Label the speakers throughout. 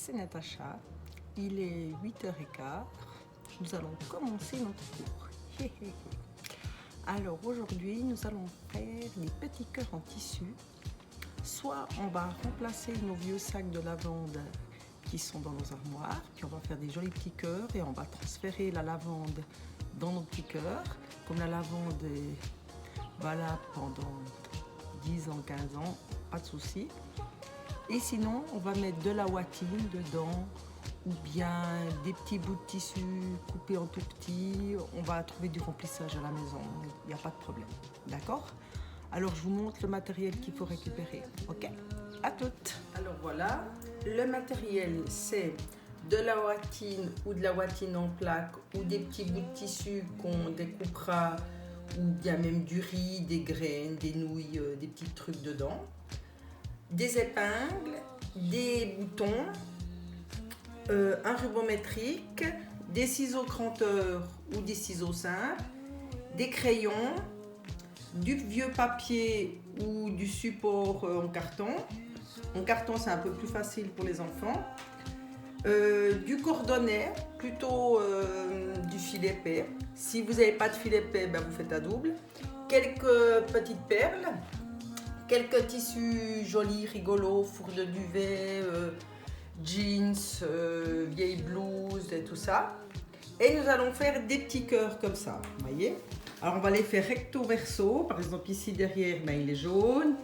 Speaker 1: c'est Natacha. Il est 8h15. Nous allons commencer notre cours. Alors aujourd'hui, nous allons faire des petits cœurs en tissu. Soit on va remplacer nos vieux sacs de lavande qui sont dans nos armoires, puis on va faire des jolis petits cœurs et on va transférer la lavande dans nos petits cœurs. Comme la lavande est valable pendant 10 ans, 15 ans, pas de souci. Et sinon, on va mettre de la watine dedans ou bien des petits bouts de tissu coupés en tout petit. On va trouver du remplissage à la maison, il n'y a pas de problème. D'accord? Alors, je vous montre le matériel qu'il faut récupérer. Ok? À toutes! Alors voilà, le matériel, c'est de la watine ou de la watine en plaque ou des petits bouts de tissu qu'on découpera ou bien même du riz, des graines, des nouilles, des petits trucs dedans. Des épingles, des boutons, un ruban métrique, des ciseaux cranteurs ou des ciseaux simples, des crayons, du vieux papier ou du support en carton. En carton, c'est un peu plus facile pour les enfants. Du cordonnet, plutôt du filet paix. Si vous n'avez pas de filet paix, ben vous faites à double. Quelques petites perles. Quelques tissus jolis, rigolos, fourre de duvet, jeans, vieilles blouses et tout ça. Et nous allons faire des petits cœurs comme ça, vous voyez. Alors on va les faire recto verso. Par exemple ici derrière, ben, il est jaune.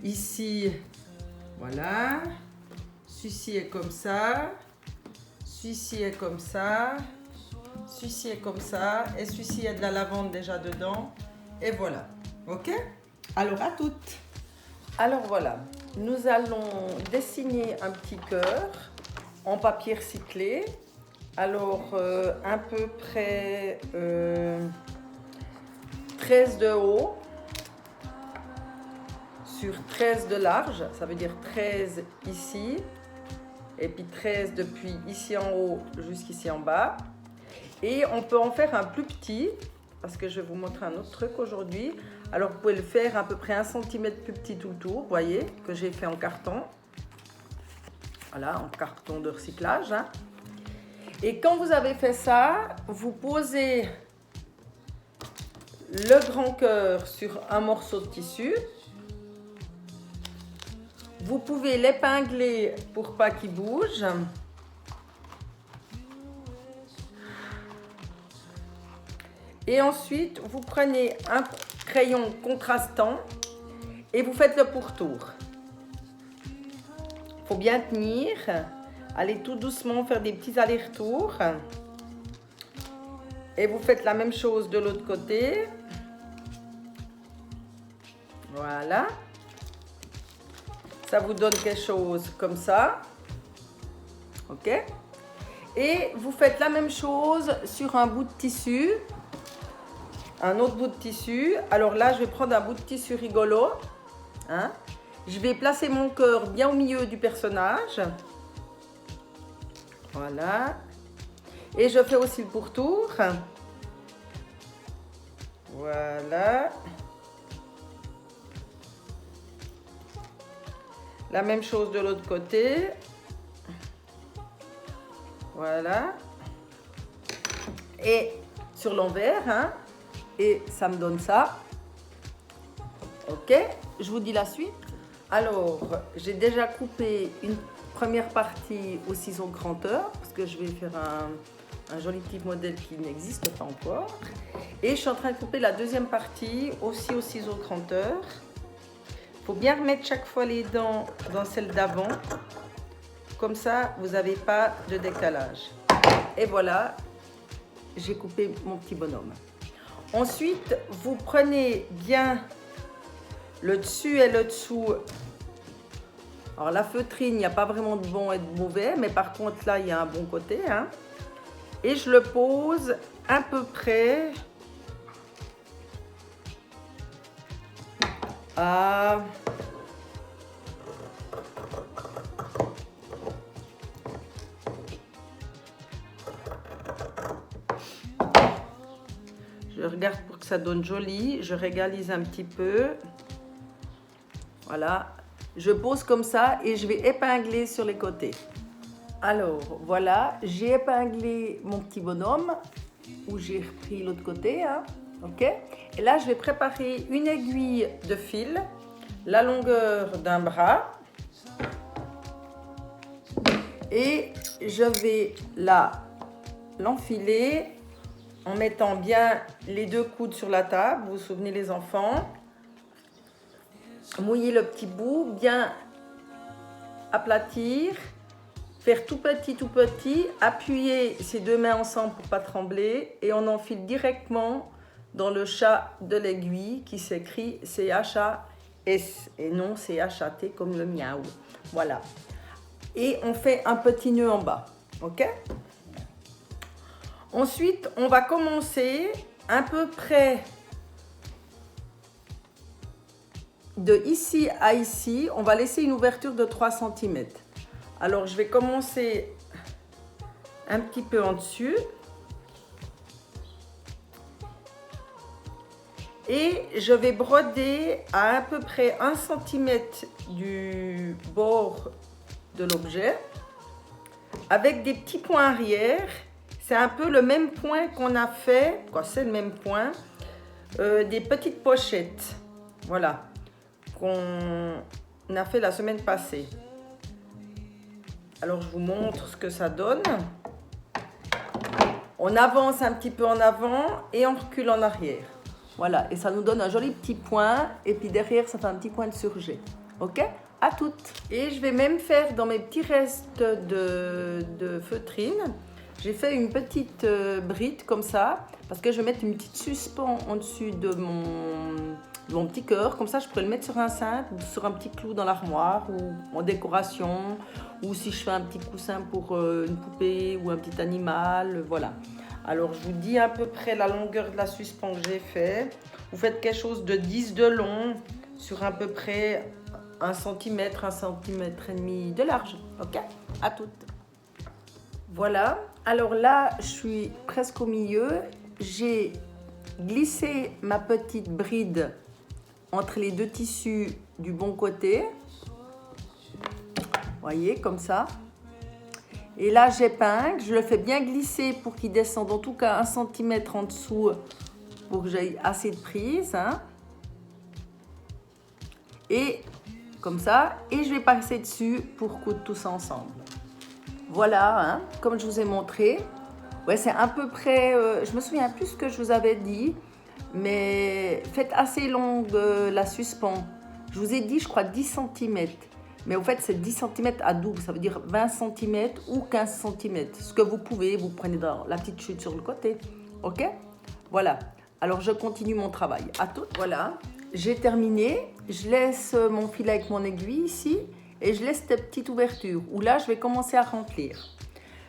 Speaker 1: Ici, voilà. Celui-ci est comme ça. Celui-ci est comme ça. Celui-ci est comme ça. Et celui-ci, il y a de la lavande déjà dedans. Et voilà. Ok? Alors à toutes! Alors voilà, nous allons dessiner un petit cœur en papier recyclé. Alors à peu près 13 de haut sur 13 de large, ça veut dire 13 ici et puis 13 depuis ici en haut jusqu'ici en bas. Et on peut en faire un plus petit parce que je vais vous montrer un autre truc aujourd'hui. Alors vous pouvez le faire à peu près 1 cm plus petit tout le tour, vous voyez, que j'ai fait en carton. Voilà, en carton de recyclage. Hein. Et quand vous avez fait ça, vous posez le grand cœur sur un morceau de tissu. Vous pouvez l'épingler pour pas qu'il bouge. Et ensuite, vous prenez un crayon contrastant et vous faites le pourtour. Il faut bien tenir, allez tout doucement faire des petits allers-retours. Et vous faites la même chose de l'autre côté. Voilà. Ça vous donne quelque chose comme ça. Ok? Et vous faites la même chose sur un bout de tissu. Un autre bout de tissu. Alors là, je vais prendre un bout de tissu rigolo. Hein. Je vais placer mon cœur bien au milieu du personnage. Voilà. Et je fais aussi le pourtour. Voilà. La même chose de l'autre côté. Voilà. Et sur l'envers, hein. Et ça me donne ça. Ok, je vous dis la suite. Alors, j'ai déjà coupé une première partie au ciseau cranteur parce que je vais faire un joli petit modèle qui n'existe pas encore. Et je suis en train de couper la deuxième partie aussi au ciseau cranteur. Il faut bien remettre chaque fois les dents dans celle d'avant. Comme ça, vous n'avez pas de décalage. Et voilà, j'ai coupé mon petit bonhomme. Ensuite, vous prenez bien le dessus et le dessous. Alors la feutrine, il n'y a pas vraiment de bon et de mauvais, mais par contre là, il y a un bon côté. Hein. Et je le pose à peu près à... Je regarde pour que ça donne joli, je régalise un petit peu. Voilà, je pose comme ça et je vais épingler sur les côtés. Alors, voilà, j'ai épinglé mon petit bonhomme, où j'ai repris l'autre côté, hein, ok. Et là, je vais préparer une aiguille de fil, la longueur d'un bras. Et je vais l'enfiler en mettant bien les deux coudes sur la table. Vous vous souvenez les enfants? Mouiller le petit bout, bien aplatir, faire tout petit, appuyer ses deux mains ensemble pour ne pas trembler et on enfile directement dans le chat de l'aiguille qui s'écrit C-H-A-S et non C-H-A-T comme le miaou. Voilà. Et on fait un petit nœud en bas, ok? Ensuite, on va commencer à peu près de ici à ici, on va laisser une ouverture de 3 cm. Alors, je vais commencer un petit peu en dessus. Et je vais broder à peu près 1 cm du bord de l'objet avec des petits points arrière. C'est un peu le même point qu'on a fait, c'est le même point, des petites pochettes, voilà, qu'on a fait la semaine passée. Alors je vous montre ce que ça donne. On avance un petit peu en avant et on recule en arrière. Voilà, et ça nous donne un joli petit point et puis derrière ça fait un petit point de surjet. Ok? À toutes. Et je vais même faire dans mes petits restes de feutrine, j'ai fait une petite bride comme ça, parce que je vais mettre une petite suspens en dessus de mon petit cœur, comme ça je pourrais le mettre sur un cintre, sur un petit clou dans l'armoire ou en décoration, ou si je fais un petit coussin pour une poupée ou un petit animal, voilà. Alors je vous dis à peu près la longueur de la suspens que j'ai fait. Vous faites quelque chose de 10 de long sur à peu près 1 cm, 1 cm et demi de large. Ok? À toutes. Voilà. Alors là, je suis presque au milieu. J'ai glissé ma petite bride entre les deux tissus du bon côté. Vous voyez, comme ça. Et là, j'épingle. Je le fais bien glisser pour qu'il descende en tout cas 1 cm en dessous pour que j'aie assez de prise. Hein. Et comme ça. Et je vais passer dessus pour coudre tout ça ensemble. Voilà, hein, comme je vous ai montré. Ouais, c'est à peu près, je me souviens plus ce que je vous avais dit, mais faites assez longue la suspens. Je vous ai dit, je crois, 10 cm. Mais au fait, c'est 10 cm à double, ça veut dire 20 cm ou 15 cm. Ce que vous pouvez, vous prenez dans la petite chute sur le côté. Ok? Voilà. Alors, je continue mon travail. À tout. Voilà. J'ai terminé. Je laisse mon fil avec mon aiguille ici. Et je laisse cette petite ouverture où là, je vais commencer à remplir.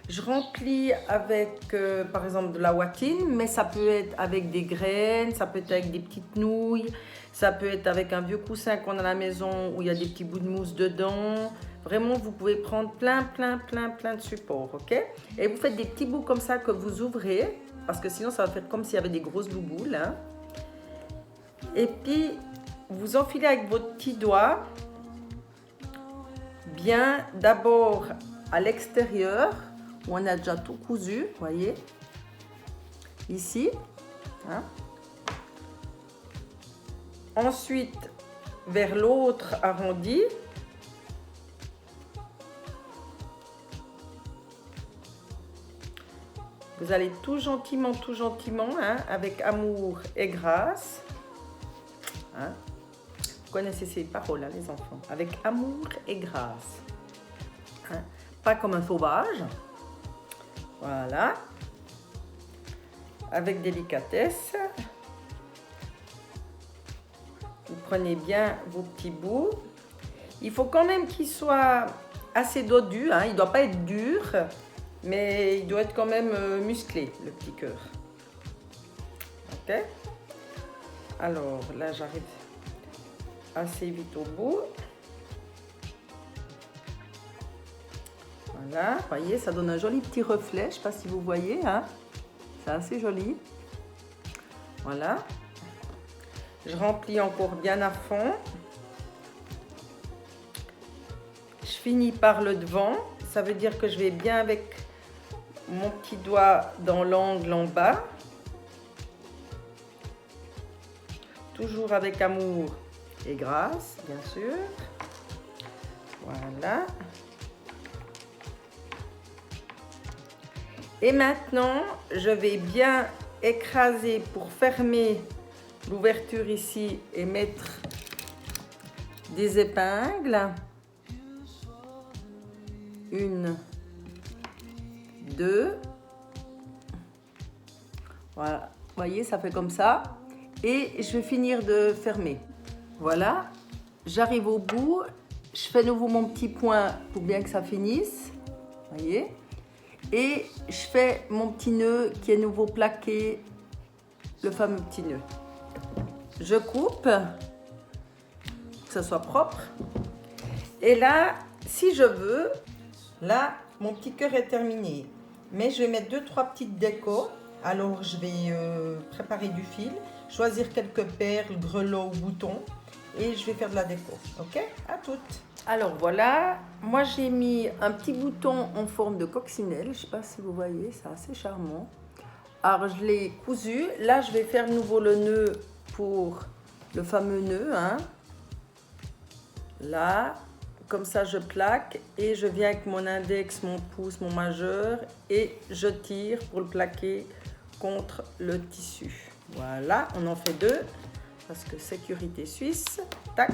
Speaker 1: Je remplis avec, par exemple, de la watine, mais ça peut être avec des graines, ça peut être avec des petites nouilles, ça peut être avec un vieux coussin qu'on a à la maison où il y a des petits bouts de mousse dedans. Vraiment, vous pouvez prendre plein de supports, ok? Et vous faites des petits bouts comme ça que vous ouvrez, parce que sinon, ça va faire comme s'il y avait des grosses bouboules. Hein. Et puis, vous enfilez avec votre petit doigt, bien d'abord à l'extérieur, où on a déjà tout cousu, voyez, ici. Hein. Ensuite, vers l'autre arrondi. Vous allez tout gentiment, hein, avec amour et grâce. Hein. Vous connaissez ces paroles, hein, les enfants. Avec amour et grâce. Hein. Pas comme un sauvage. Voilà. Avec délicatesse. Vous prenez bien vos petits bouts. Il faut quand même qu'il soit assez dodu. Hein. Il ne doit pas être dur, mais il doit être quand même musclé, le petit cœur. Ok. Alors là, j'arrive assez vite au bout. Voilà, vous voyez, ça donne un joli petit reflet. Je ne sais pas si vous voyez, hein. C'est assez joli. Voilà. Je remplis encore bien à fond. Je finis par le devant. Ça veut dire que je vais bien avec mon petit doigt dans l'angle en bas. Toujours avec amour et grâce, bien sûr. Voilà. Et maintenant, je vais bien écraser pour fermer l'ouverture ici et mettre des épingles. 1, 2. Voilà, vous voyez, ça fait comme ça. Et je vais finir de fermer. Voilà, j'arrive au bout. Je fais nouveau mon petit point pour bien que ça finisse. Vous voyez. Et je fais mon petit nœud qui est nouveau plaqué, le fameux petit nœud. Je coupe, que ça soit propre. Et là, si je veux, là, mon petit cœur est terminé. Mais je vais mettre 2-3 petites décos. Alors, je vais préparer du fil, choisir quelques perles, grelots ou boutons. Et je vais faire de la déco. Ok? À toutes. Alors voilà, moi j'ai mis un petit bouton en forme de coccinelle. Je ne sais pas si vous voyez, c'est assez charmant. Alors je l'ai cousu. Là, je vais faire de nouveau le nœud pour le fameux nœud. Hein. Là, comme ça je plaque et je viens avec mon index, mon pouce, mon majeur et je tire pour le plaquer contre le tissu. Voilà, on en fait 2 parce que sécurité suisse. Tac.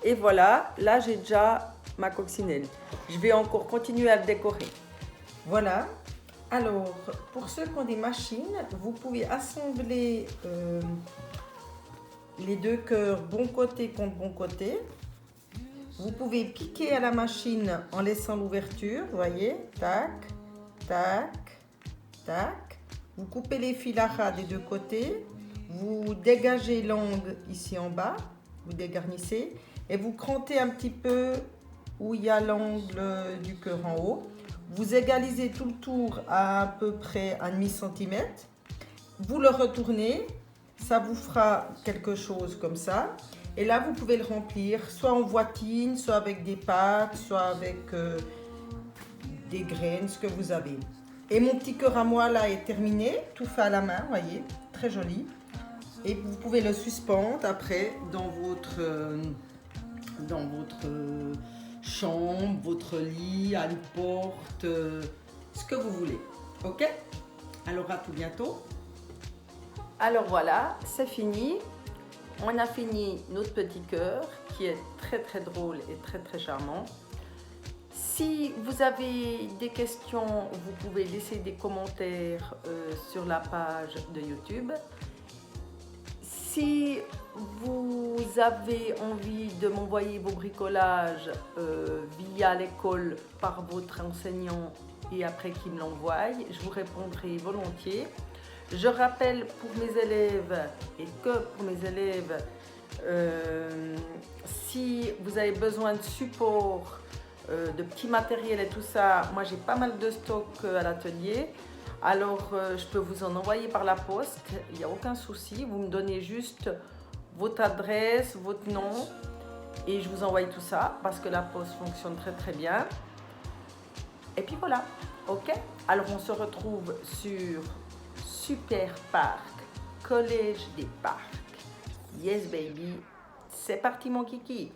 Speaker 1: Et voilà, là j'ai déjà ma coccinelle. Je vais encore continuer à le décorer. Voilà. Alors, pour ceux qui ont des machines, vous pouvez assembler les 2 cœurs bon côté contre bon côté. Vous pouvez piquer à la machine en laissant l'ouverture, vous voyez, tac, tac, tac. Vous coupez les fils à ras des 2 côtés. Vous dégagez l'angle ici en bas, vous dégarnissez. Et vous crantez un petit peu où il y a l'angle du cœur en haut. Vous égalisez tout le tour à peu près 1,5 cm. Vous le retournez, ça vous fera quelque chose comme ça. Et là, vous pouvez le remplir soit en voitine, soit avec des pâtes, soit avec des graines, ce que vous avez. Et mon petit cœur à moi là est terminé, tout fait à la main, vous voyez, très joli. Et vous pouvez le suspendre après dans votre chambre, votre lit, à une porte, ce que vous voulez. Ok? Alors à tout bientôt. Alors voilà, c'est fini. On a fini notre petit cœur qui est très très drôle et très très charmant. Si vous avez des questions, vous pouvez laisser des commentaires sur la page de YouTube. Si vous avez envie de m'envoyer vos bricolages via l'école par votre enseignant et après qu'il me l'envoie, je vous répondrai volontiers. Je rappelle pour mes élèves et que pour mes élèves, si vous avez besoin de support, de petits matériels et tout ça, moi j'ai pas mal de stock à l'atelier. Alors, je peux vous en envoyer par la poste, il n'y a aucun souci. Vous me donnez juste votre adresse, votre nom et je vous envoie tout ça parce que la poste fonctionne très très bien. Et puis voilà, ok? Alors, on se retrouve sur Super Parc, Collège des Parcs. Yes baby, c'est parti mon kiki!